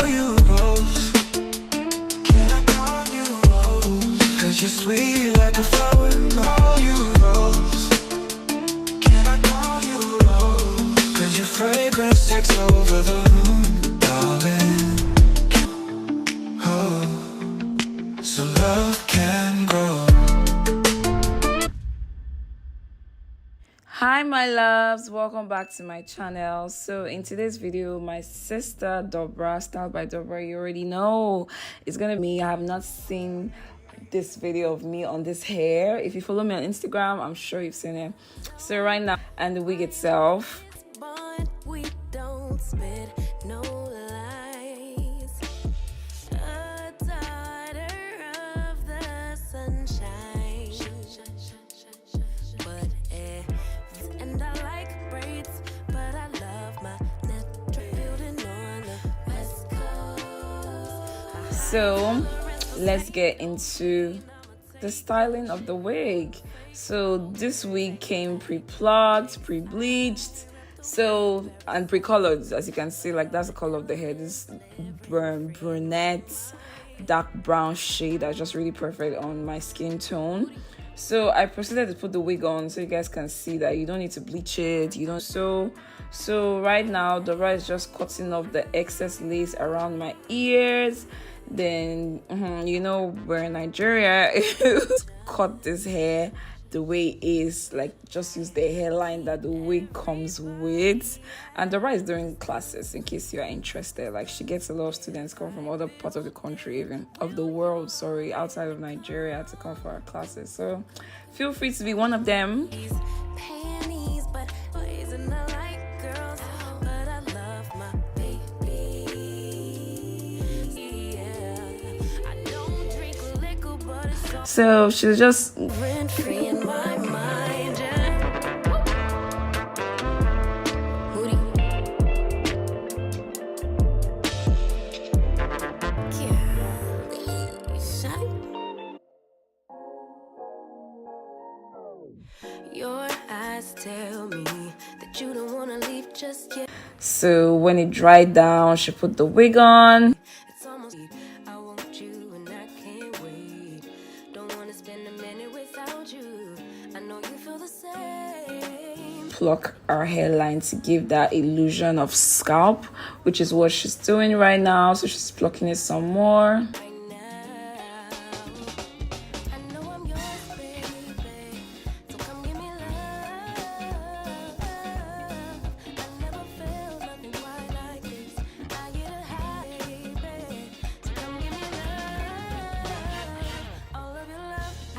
call you Rose? Can I call you Rose? 'Cause you're sweet like a flower. Call you Rose. Can I call you Rose? 'Cause your fragrance takes over the room, darling. Oh, so love can grow. Hi my loves, welcome back to my channel. So in today's video, my sister Dobra, styled by Dobra, you already know it's gonna be me. I have not seen this video of me on this hair. If you follow me on Instagram, I'm sure you've seen it. So right now, and the wig itself, but we don't spit no lies. A daughter of the sunshine, but and I like braids, but I love my natural building on the West Coast. so let's get into the styling of the wig. So this wig came pre-plucked, pre-bleached, so and pre-colored. As you can see, like that's the color of the hair. This brunette dark brown shade that's just really perfect on my skin tone. So I proceeded to put the wig on so you guys can see that you don't need to bleach it. You don't. So right now Dora is just cutting off the excess lace around my ears. Then you know, we're in Nigeria. Cut this hair the way it is, like just use the hairline that the wig comes with. And Dora is doing classes, in case you are interested. Like she gets a lot of students come from other parts of the country, even of the world, sorry, outside of Nigeria, to come for our classes. So feel free to be one of them. Panties, but boys and I like girls, but I love my baby. Yeah, I don't drink liquor, but it's So she's just rent-free in my mind. Yeah. Booty. Yeah. Shine. Your eyes tell me that you don't want to leave just yet. so when it dried down, she put the wig on. It's almost I want you and I can't wait. Don't want to spend a minute without you. I know you feel the same. Pluck our hairline to give that illusion of scalp, which is what she's doing right now. So she's plucking it some more. Right now, I know I'm yours, baby. So come give me love. I never felt nothing quite like this. I get a high, baby. So come give me love. All of your love, I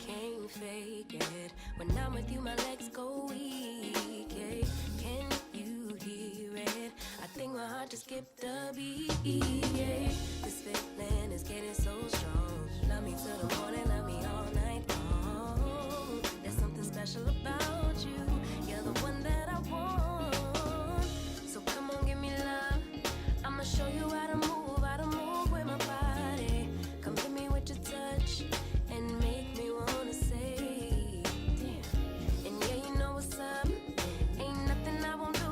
can't fake it. When I'm with you, my legs go weak. Yeah. Can you hear it? I think my heart just skipped a beat. Yeah. This feeling is getting so strong. Love me till the morning, love me all night long. There's something special about you. You're the one that I want. So come on, give me love. I'ma show you how to move with my body. Come hit me with your touch and make me wanna say, damn. And yeah, you know what's up. Ain't nothing I won't do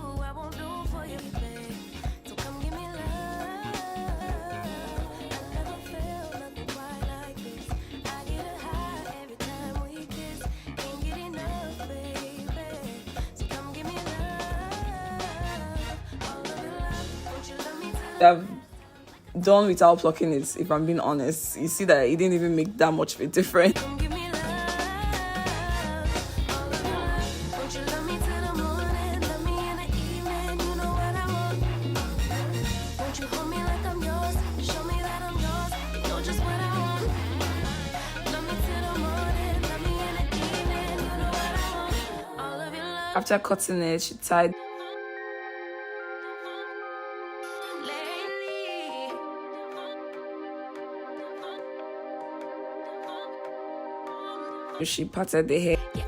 for you, babe. So come give me love. I never felt nothing quite like this. I get a high every time we kiss. Can't get enough, baby. So come give me love. All of your love. Won't you love me till I've done without plucking it, if I'm being honest. You see that it didn't even make that much of a difference. come give me love. All of your love. Won't you love me till the morning? Love me in the evening. You know what I want. Won't you hold me like I'm yours? Show me that I'm yours. You know just what I want. Love me till the morning. Love me in the evening. You know what I want. All of your love. After cutting it, she tied Lately. she parted the hair. Yeah,